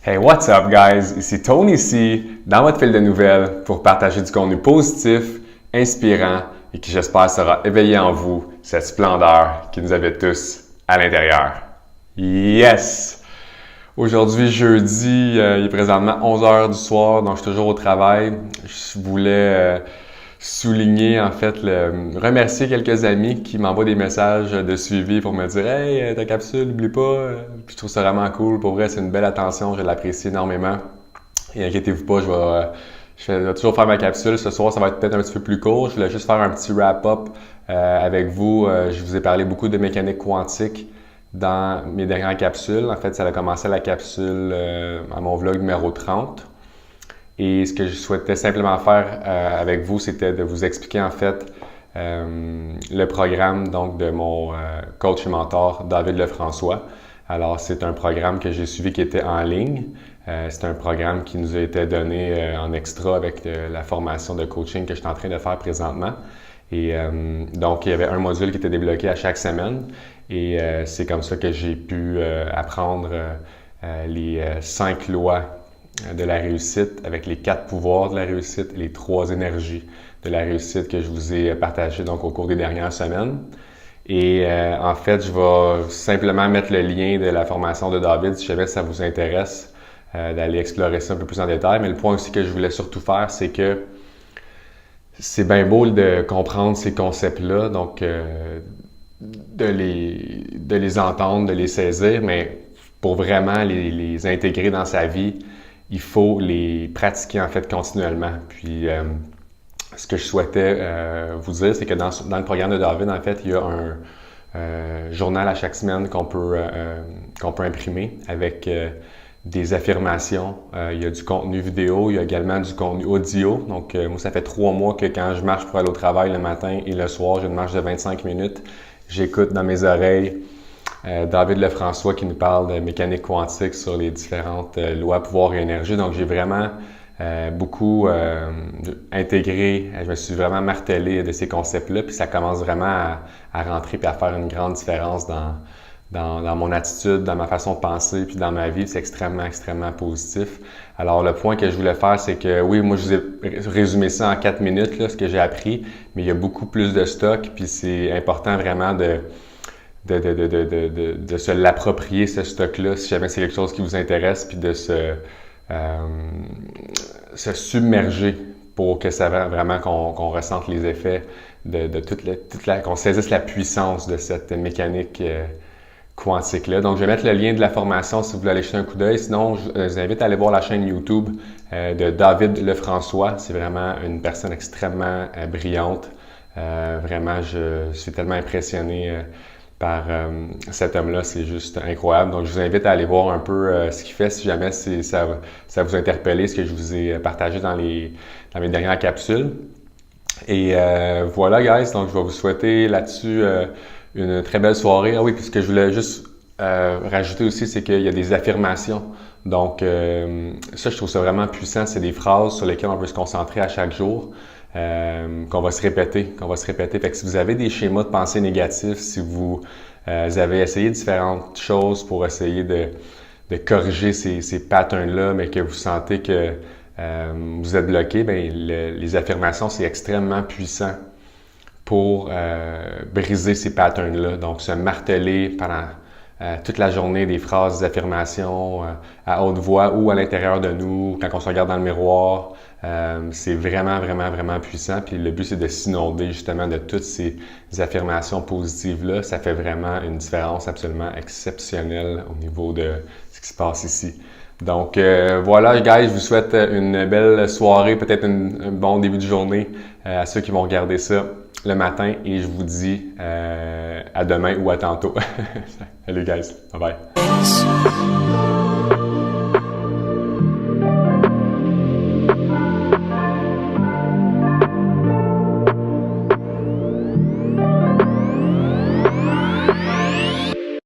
Hey, what's up, guys? Ici Tony ici, dans votre fil de nouvelles pour partager du contenu positif, inspirant et qui, j'espère, sera éveillé en vous cette splendeur qui nous habite tous à l'intérieur. Yes! Aujourd'hui, jeudi, il est présentement 11h du soir, donc je suis toujours au travail. Je voulais souligner, remercier quelques amis qui m'envoient des messages de suivi pour me dire « Hey, ta capsule, n'oublie pas! » Puis je trouve ça vraiment cool. Pour vrai, c'est une belle attention, je l'apprécie énormément. Et inquiétez-vous pas, je vais toujours faire ma capsule. Ce soir, ça va être peut-être un petit peu plus court. Je voulais juste faire un petit wrap-up avec vous. Je vous ai parlé beaucoup de mécanique quantique dans mes dernières capsules. En fait, ça a commencé la capsule à mon vlog numéro 30. Et ce que je souhaitais simplement faire avec vous, c'était de vous expliquer en fait le programme donc de mon coach et mentor David Lefrançois. Alors, c'est un programme que j'ai suivi qui était en ligne. C'est un programme qui nous a été donné en extra avec la formation de coaching que je suis en train de faire présentement. Et donc, il y avait un module qui était débloqué à chaque semaine. Et c'est comme ça que j'ai pu apprendre les 5 lois de la réussite avec les 4 pouvoirs de la réussite et les 3 énergies de la réussite que je vous ai partagées donc au cours des dernières semaines. Et en fait, je vais simplement mettre le lien de la formation de David si jamais ça vous intéresse d'aller explorer ça un peu plus en détail. Mais le point aussi que je voulais surtout faire, c'est que c'est bien beau de comprendre ces concepts-là, donc de les entendre, de les saisir, mais pour vraiment les intégrer dans sa vie, il faut les pratiquer en fait continuellement. Puis ce que je souhaitais vous dire, c'est que dans le programme de David, en fait, il y a un journal à chaque semaine qu'on peut imprimer avec des affirmations. Il y a du contenu vidéo, il y a également du contenu audio. Donc moi, ça fait 3 mois que quand je marche pour aller au travail le matin et le soir, j'ai une marche de 25 minutes. J'écoute dans mes oreilles David Lefrançois qui nous parle de mécanique quantique sur les différentes lois, pouvoir et énergie. Donc, j'ai vraiment beaucoup intégré, je me suis vraiment martelé de ces concepts-là, puis ça commence vraiment à rentrer et à faire une grande différence dans mon attitude, dans ma façon de penser, puis dans ma vie. C'est extrêmement, extrêmement positif. Alors, le point que je voulais faire, c'est que oui, moi, je vous ai résumé ça en 4 minutes, là, ce que j'ai appris, mais il y a beaucoup plus de stock, puis c'est important vraiment de se l'approprier, ce stock-là, si jamais c'est quelque chose qui vous intéresse, puis de se submerger pour que ça vraiment qu'on ressente les effets qu'on saisisse la puissance de cette mécanique quantique-là. Donc, je vais mettre le lien de la formation si vous voulez aller jeter un coup d'œil. Sinon, je vous invite à aller voir la chaîne YouTube de David Lefrançois. C'est vraiment une personne extrêmement brillante. Vraiment, je suis tellement impressionné par cet homme-là, c'est juste incroyable. Donc, je vous invite à aller voir un peu ce qu'il fait si jamais ça vous interpelle, ce que je vous ai partagé dans mes dernières capsules. Et voilà, guys. Donc, je vais vous souhaiter là-dessus une très belle soirée. Ah oui, puis ce que je voulais juste rajouter aussi, c'est qu'il y a des affirmations. Donc, ça, je trouve ça vraiment puissant. C'est des phrases sur lesquelles on peut se concentrer à chaque jour. Qu'on va se répéter. Fait que si vous avez des schémas de pensée négatifs, si vous avez essayé différentes choses pour essayer de corriger ces patterns-là, mais que vous sentez que vous êtes bloqué, bien, les affirmations, c'est extrêmement puissant pour briser ces patterns-là. Donc, se marteler pendant toute la journée des phrases, des affirmations à haute voix ou à l'intérieur de nous, quand on se regarde dans le miroir. C'est vraiment, vraiment, vraiment puissant. Puis le but, c'est de s'inonder justement de toutes ces affirmations positives-là. Ça fait vraiment une différence absolument exceptionnelle au niveau de ce qui se passe ici. Donc voilà, guys, je vous souhaite une belle soirée, peut-être un bon début de journée à ceux qui vont regarder ça le matin. Et je vous dis à demain ou à tantôt. Salut, guys. Bye bye.